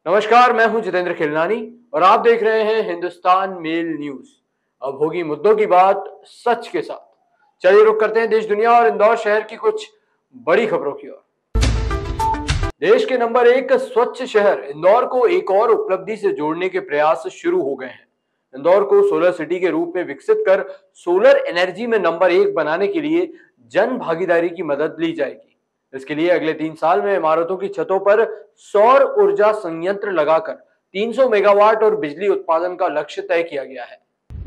नमस्कार, मैं हूं जितेंद्र खिलनानी और आप देख रहे हैं हिंदुस्तान मेल न्यूज। अब होगी मुद्दों की बात सच के साथ। चलिए रुक करते हैं देश दुनिया और इंदौर शहर की कुछ बड़ी खबरों की ओर। देश के नंबर 1 स्वच्छ शहर इंदौर को एक और उपलब्धि से जोड़ने के प्रयास शुरू हो गए हैं। इंदौर को सोलर सिटी के रूप में विकसित कर सोलर एनर्जी में नंबर 1 बनाने के लिए जन भागीदारी की मदद ली जाएगी। इसके लिए अगले 3 साल में इमारतों की छतों पर सौर ऊर्जा संयंत्र लगाकर 300 मेगावाट और बिजली उत्पादन का लक्ष्य तय किया गया है।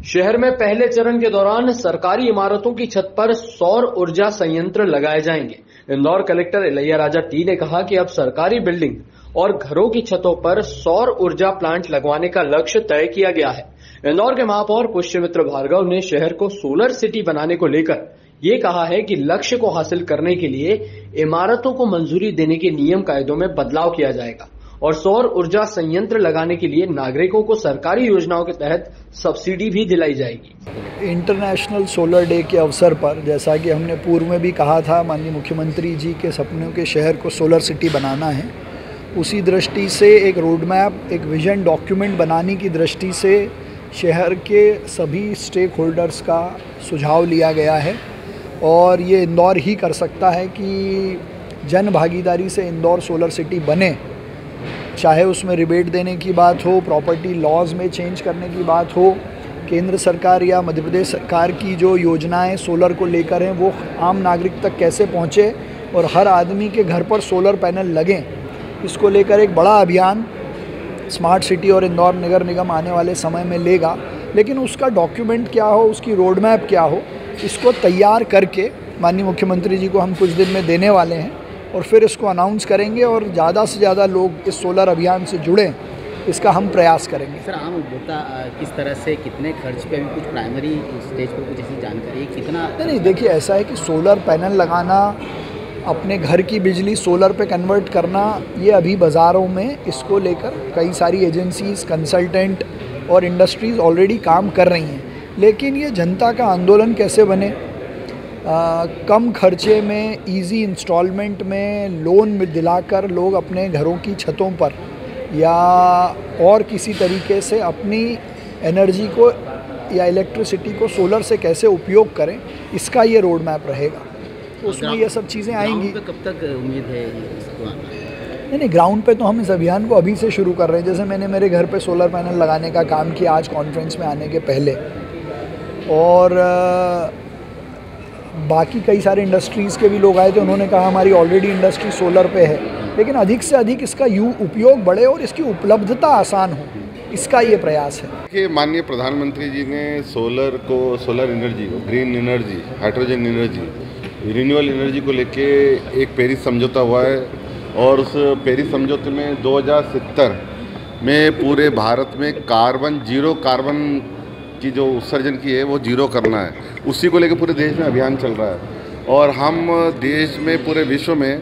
शहर में पहले चरण के दौरान सरकारी इमारतों की छत पर सौर ऊर्जा संयंत्र लगाए जाएंगे। इंदौर कलेक्टर इलैयाराजा टी ने कहा कि अब सरकारी बिल्डिंग और घरों की छतों पर सौर ऊर्जा प्लांट लगवाने का लक्ष्य तय किया गया है। इंदौर के महापौर पुष्यमित्र भार्गव ने शहर को सोलर सिटी बनाने को लेकर ये कहा है कि लक्ष्य को हासिल करने के लिए इमारतों को मंजूरी देने के नियम कायदों में बदलाव किया जाएगा और सौर ऊर्जा संयंत्र लगाने के लिए नागरिकों को सरकारी योजनाओं के तहत सब्सिडी भी दिलाई जाएगी। इंटरनेशनल सोलर डे के अवसर पर जैसा कि हमने पूर्व में भी कहा था, माननीय मुख्यमंत्री जी के सपनों के शहर को सोलर सिटी बनाना है। उसी दृष्टि से एक रोड मैप, एक विजन डॉक्यूमेंट बनाने की दृष्टि से शहर के सभी स्टेक होल्डर्स का सुझाव लिया गया है और ये इंदौर ही कर सकता है कि जन भागीदारी से इंदौर सोलर सिटी बने। चाहे उसमें रिबेट देने की बात हो, प्रॉपर्टी लॉज में चेंज करने की बात हो, केंद्र सरकार या मध्य प्रदेश सरकार की जो योजनाएं सोलर को लेकर हैं वो आम नागरिक तक कैसे पहुंचे और हर आदमी के घर पर सोलर पैनल लगें, इसको लेकर एक बड़ा अभियान स्मार्ट सिटी और इंदौर नगर निगम आने वाले समय में लेगा। लेकिन उसका डॉक्यूमेंट क्या हो, उसकी रोड मैप क्या हो, इसको तैयार करके माननीय मुख्यमंत्री जी को हम कुछ दिन में देने वाले हैं और फिर इसको अनाउंस करेंगे और ज़्यादा से ज़्यादा लोग इस सोलर अभियान से जुड़ें, इसका हम प्रयास करेंगे। सर, आम उपभोक्ता किस तरह से कितने खर्च पे, अभी कुछ प्राइमरी स्टेज पर कुछ ऐसी जानकारी कितना? नहीं, देखिए ऐसा है कि सोलर पैनल लगाना, अपने घर की बिजली सोलर पे कन्वर्ट करना, ये अभी बाज़ारों में इसको लेकर कई सारी एजेंसीज़, कंसल्टेंट और इंडस्ट्रीज़ ऑलरेडी काम कर रही हैं। लेकिन ये जनता का आंदोलन कैसे बने, कम खर्चे में, इजी इंस्टॉलमेंट में लोन दिलाकर लोग अपने घरों की छतों पर या और किसी तरीके से अपनी एनर्जी को या इलेक्ट्रिसिटी को सोलर से कैसे उपयोग करें, इसका ये रोड मैप रहेगा। तो उसमें ये सब चीज़ें आएंगी। कब तक उम्मीद है इसको आना? नहीं, ग्राउंड पे तो हम इस अभियान को अभी से शुरू कर रहे हैं। जैसे मैंने मेरे घर पे सोलर पैनल लगाने का काम किया आज कॉन्फ्रेंस में आने के पहले, और बाकी कई सारे इंडस्ट्रीज़ के भी लोग आए थे, उन्होंने कहा हमारी ऑलरेडी इंडस्ट्री सोलर पे है, लेकिन अधिक से अधिक इसका उपयोग बढ़े और इसकी उपलब्धता आसान हो, इसका ये प्रयास है। कि माननीय प्रधानमंत्री जी ने सोलर एनर्जी को, green energy, hydrogen energy, renewable energy को लेके एक पेरिस समझौता हुआ है और उस पेरिस समझौते में 2070 में पूरे भारत में जीरो कार्बन की जो उत्सर्जन की है वो जीरो करना है। उसी को लेकर पूरे देश में अभियान चल रहा है और हम देश में पूरे विश्व में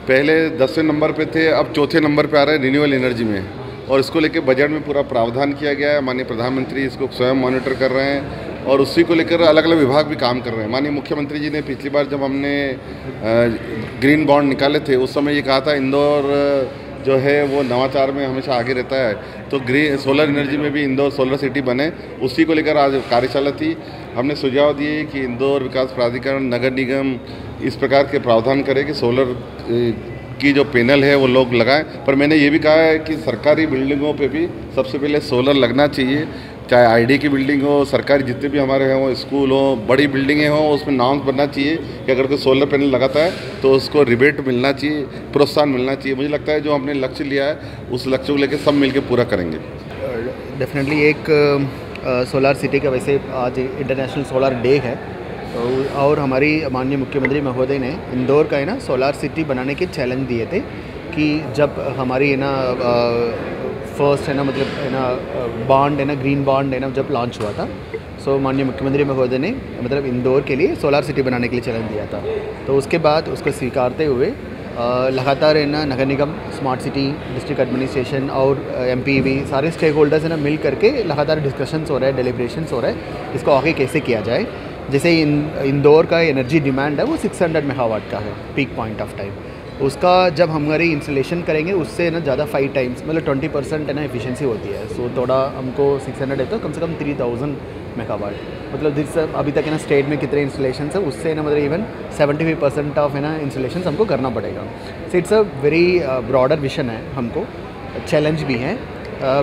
पहले 10वें नंबर पे थे, अब 4थे नंबर पे आ रहे हैं रिन्यूएबल एनर्जी में, और इसको लेकर बजट में पूरा प्रावधान किया गया है। माननीय प्रधानमंत्री इसको स्वयं मॉनिटर कर रहे हैं और उसी को लेकर अलग अलग विभाग भी काम कर रहे हैं। माननीय मुख्यमंत्री जी ने पिछली बार जब हमने ग्रीन बॉन्ड निकाले थे उस समय ये कहा था इंदौर जो है वो नवाचार में हमेशा आगे रहता है, तो सोलर एनर्जी में भी इंदौर सोलर सिटी बने, उसी को लेकर आज कार्यशाला थी। हमने सुझाव दिए कि इंदौर विकास प्राधिकरण, नगर निगम इस प्रकार के प्रावधान करे कि सोलर की जो पैनल है वो लोग लगाएं। पर मैंने ये भी कहा है कि सरकारी बिल्डिंगों पे भी सबसे पहले सोलर लगना चाहिए, चाहे आईडी की बिल्डिंग हो, सरकारी जितने भी हमारे हैं वो स्कूल हो, बड़ी बिल्डिंगें हों, उसमें नाम बनना चाहिए कि अगर कोई सोलर पैनल लगाता है तो उसको रिबेट मिलना चाहिए, प्रोत्साहन मिलना चाहिए। मुझे लगता है जो हमने लक्ष्य लिया है उस लक्ष्य को लेकर सब मिलकर पूरा करेंगे। डेफिनेटली एक सोलर सिटी का वैसे आज इंटरनेशनल सोलर डे है और हमारी माननीय मुख्यमंत्री महोदय ने इंदौर का है ना सोलर सिटी बनाने के चैलेंज दिए थे कि जब हमारी है ना फर्स्ट है ना मतलब है ना बॉन्ड है ना ग्रीन बॉन्ड है ना जब लॉन्च हुआ था, सो माननीय मुख्यमंत्री महोदय ने मतलब इंदौर के लिए सोलर सिटी बनाने के लिए चैलेंज दिया था। तो उसके बाद उसको स्वीकारते हुए लगातार है ना नगर निगम, स्मार्ट सिटी, डिस्ट्रिक्ट एडमिनिस्ट्रेशन और एमपीवी सारे स्टेक होल्डर्स है ना मिल करके लगातार डिस्कशंस हो रहा है, डेलिब्रेशंस हो रहा है, इसको आगे कैसे किया जाए। जैसे इंदौर का एनर्जी डिमांड है वो 600 मेगावाट का है पीक पॉइंट ऑफ टाइम, उसका जब हमारी इंस्टॉलेशन करेंगे उससे ना ज़्यादा 5 टाइम्स मतलब 20% है ना एफिशिएंसी होती है। सो थोड़ा हमको 600 है तो कम से कम 3000 मेगावाट, मतलब जिस अभी तक है ना स्टेट में कितने इंस्टॉलेशन है उससे ना मतलब इवन 75% ऑफ है ना इंस्टॉलेशन हमको करना पड़ेगा। So it's a very broader vision है, हमको चैलेंज भी है,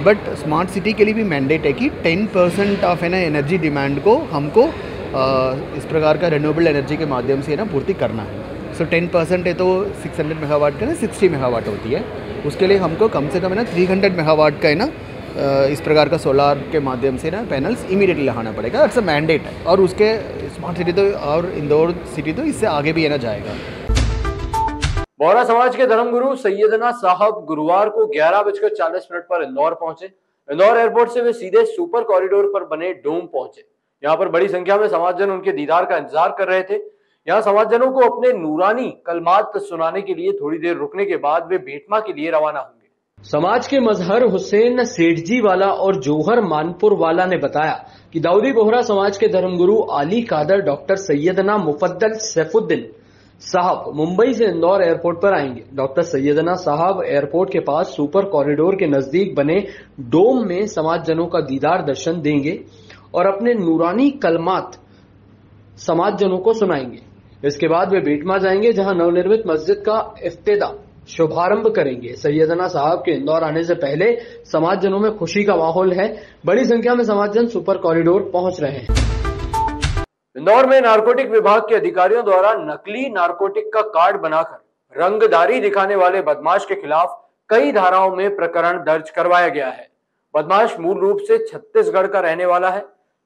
बट स्मार्ट सिटी के लिए भी मैंडेट है कि 10% ऑफ है ना एनर्जी डिमांड को हमको इस प्रकार का रिन्यूएबल एनर्जी के माध्यम से है ना पूर्ति करना है। सो 10% है तो 600 मेगावाट का ना 60 मेगावाट होती है, उसके लिए हमको कम से कम है ना 300 मेगावाट का है ना इस प्रकार का सोलार के माध्यम से ना पैनल्स इमीडिएटली लगाना पड़ेगा। इट्स अ मैंडेट है, और उसके स्मार्ट सिटी तो और इंदौर सिटी तो इससे आगे भी है ना जाएगा। बोहरा समाज के धर्मगुरु सैयदना साहब गुरुवार को 11:40 पर इंदौर पहुंचे। इंदौर एयरपोर्ट से वे सीधे सुपर कॉरिडोर पर बने डोम पहुंचे। यहाँ पर बड़ी संख्या में समाजजन उनके दीदार का इंतजार कर रहे थे। यहाँ समाजजनों को अपने नूरानी कलमात सुनाने के लिए थोड़ी देर रुकने के बाद वे बेटमा के लिए रवाना होंगे। समाज के मजहर हुसैन सेठजी वाला और जौहर मानपुर वाला ने बताया कि दाऊदी बोहरा समाज के धर्मगुरु आली कादर डॉक्टर सैयदना मुफद्दल सैफुद्दीन साहब मुंबई से इंदौर एयरपोर्ट पर आएंगे। डॉक्टर सैयदना साहब एयरपोर्ट के पास सुपर कॉरिडोर के नजदीक बने डोम में समाजजनों का दीदार दर्शन देंगे और अपने नूरानी कलमात समाजजनों को सुनाएंगे। इसके बाद वे बेटमा जाएंगे, जहां नवनिर्मित मस्जिद का इफ्तिताह शुभारंभ करेंगे। सैयदना साहब के इंदौर आने से पहले समाजजनों में खुशी का माहौल है। बड़ी संख्या में समाजजन सुपर कॉरिडोर पहुंच रहे हैं। इंदौर में नारकोटिक विभाग के अधिकारियों द्वारा नकली नारकोटिक का कार्ड बनाकर रंगदारी दिखाने वाले बदमाश के खिलाफ कई धाराओं में प्रकरण दर्ज करवाया गया है। बदमाश मूल रूप से छत्तीसगढ़ का रहने वाला है,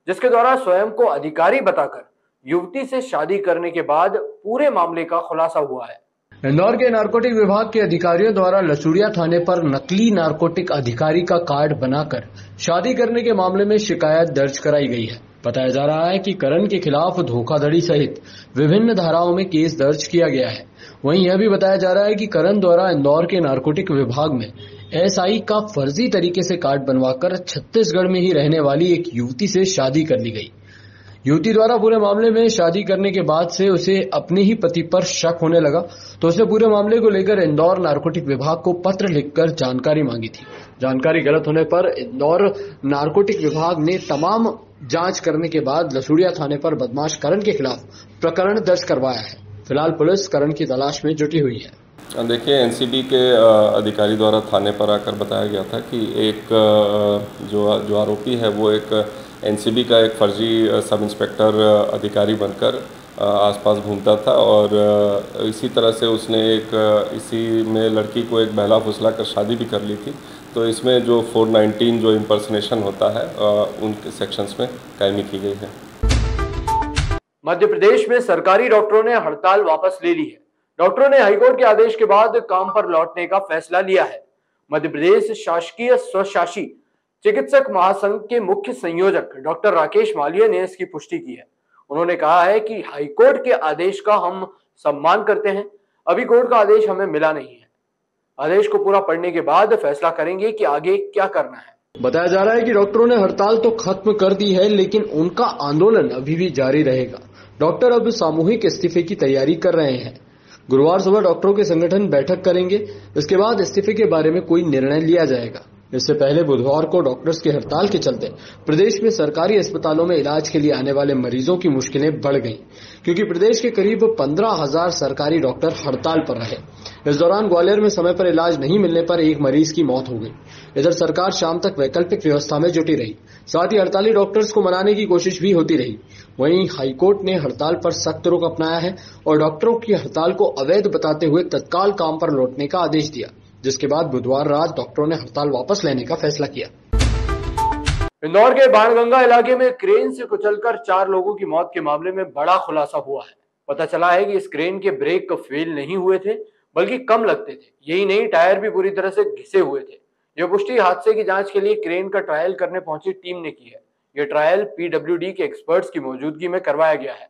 जिसके द्वारा स्वयं को अधिकारी बताकर युवती से शादी करने के बाद पूरे मामले का खुलासा हुआ है। इंदौर के नारकोटिक विभाग के अधिकारियों द्वारा लसूड़िया थाने पर नकली नारकोटिक अधिकारी का कार्ड बनाकर शादी करने के मामले में शिकायत दर्ज कराई गई है। बताया जा रहा है कि करण के खिलाफ धोखाधड़ी सहित विभिन्न धाराओं में केस दर्ज किया गया है। वहीं यह भी बताया जा रहा है कि करण द्वारा इंदौर के नारकोटिक विभाग में एसआई का फर्जी तरीके से कार्ड बनवाकर छत्तीसगढ़ में ही रहने वाली एक युवती से शादी कर ली गई। युवती द्वारा पूरे मामले में शादी करने के बाद से उसे अपने ही पति पर शक होने लगा, तो उसने पूरे मामले को लेकर इंदौर नारकोटिक विभाग को पत्र लिखकर जानकारी मांगी थी। जानकारी गलत होने पर इंदौर नारकोटिक विभाग ने तमाम जांच करने के बाद लसूड़िया थाने पर बदमाश करण के खिलाफ प्रकरण दर्ज करवाया है। फिलहाल पुलिस करण की तलाश में जुटी हुई है। देखिए, एनसीबी के अधिकारी द्वारा थाने पर आकर बताया गया था कि एक जो आरोपी है वो एक एनसीबी का एक फर्जी सब इंस्पेक्टर अधिकारी बनकर आसपास घूमता था, और इसी तरह से उसने इसी में लड़की को एक बहला फुसला कर शादी भी कर ली थी। तो इसमें जो 419 जो इम्पर्सनेशन होता है उनके सेक्शंस में कायमी की गई है। मध्य प्रदेश में सरकारी डॉक्टरों ने हड़ताल वापस ले ली है। डॉक्टरों ने हाईकोर्ट के आदेश के बाद काम पर लौटने का फैसला लिया है। मध्य प्रदेश शासकीय स्वशासी चिकित्सक महासंघ के मुख्य संयोजक डॉक्टर राकेश मालवीय ने इसकी पुष्टि की है। उन्होंने कहा है कि हाईकोर्ट के आदेश का हम सम्मान करते हैं। अभी कोर्ट का आदेश हमें मिला नहीं है। आदेश को पूरा पढ़ने के बाद फैसला करेंगे कि आगे क्या करना है। बताया जा रहा है कि डॉक्टरों ने हड़ताल तो खत्म कर दी है, लेकिन उनका आंदोलन अभी भी जारी रहेगा। डॉक्टर अब सामूहिक इस्तीफे की तैयारी कर रहे हैं। गुरुवार सुबह डॉक्टरों के संगठन बैठक करेंगे। इसके बाद इस्तीफे के बारे में कोई निर्णय लिया जाएगा। इससे पहले बुधवार को डॉक्टर्स की हड़ताल के चलते प्रदेश में सरकारी अस्पतालों में इलाज के लिए आने वाले मरीजों की मुश्किलें बढ़ गईं, क्योंकि प्रदेश के करीब 15,000 सरकारी डॉक्टर हड़ताल पर रहे। इस दौरान ग्वालियर में समय पर इलाज नहीं मिलने पर एक मरीज की मौत हो गई। इधर सरकार शाम तक वैकल्पिक व्यवस्था में जुटी रही। साथ ही हड़ताली डॉक्टर्स को मनाने की कोशिश भी होती रही। वहीं हाईकोर्ट ने हड़ताल पर सख्त रुख अपनाया है और डॉक्टरों की हड़ताल को अवैध बताते हुए तत्काल काम पर लौटने का आदेश दिया, जिसके बाद बुधवार रात डॉक्टरों ने हड़ताल वापस लेने का फैसला किया। इंदौर के बाणगंगा इलाके में क्रेन से कुचलकर 4 लोगों की मौत के मामले में बड़ा खुलासा हुआ है। पता चला है कि इस क्रेन के ब्रेक फेल नहीं हुए थे, बल्कि कम लगते थे। यही नहीं, टायर भी पूरी तरह से घिसे हुए थे। यह पुष्टि हादसे की जांच के लिए क्रेन का ट्रायल करने पहुंची टीम ने की है। यह ट्रायल पीडब्ल्यूडी के एक्सपर्ट्स की मौजूदगी में करवाया गया है।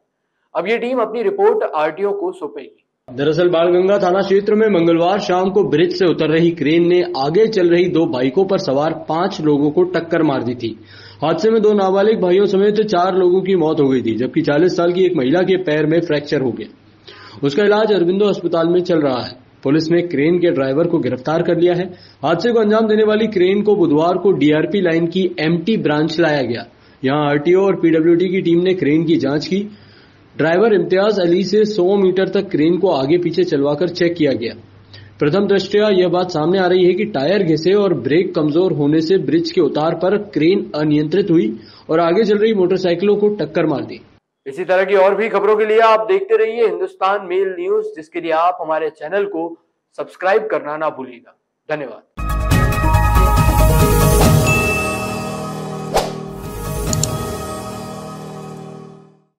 अब ये टीम अपनी रिपोर्ट आरटीओ को सौंपेगी। दरअसल बाणगंगा थाना क्षेत्र में मंगलवार शाम को ब्रिज से उतर रही क्रेन ने आगे चल रही 2 बाइकों पर सवार 5 लोगों को टक्कर मार दी थी। हादसे में 2 नाबालिग भाइयों समेत 4 लोगों की मौत हो गई थी, जबकि 40 साल की एक महिला के पैर में फ्रैक्चर हो गया। उसका इलाज अरबिंदो अस्पताल में चल रहा है। पुलिस ने क्रेन के ड्राइवर को गिरफ्तार कर लिया है। हादसे को अंजाम देने वाली क्रेन को बुधवार को डीआरपी लाइन की एमटी ब्रांच लाया गया। यहां आरटीओ और पीडब्ल्यूडी की टीम ने क्रेन की जांच की। ड्राइवर इम्तियाज अली से 100 मीटर तक क्रेन को आगे पीछे चलवाकर चेक किया गया। प्रथम दृष्टया यह बात सामने आ रही है कि टायर घिसे और ब्रेक कमजोर होने से ब्रिज के उतार पर क्रेन अनियंत्रित हुई और आगे चल रही मोटरसाइकिलों को टक्कर मार दी। इसी तरह की और भी खबरों के लिए आप देखते रहिए हिंदुस्तान मेल न्यूज, जिसके लिए आप हमारे चैनल को सब्सक्राइब करना ना भूलिएगा। धन्यवाद।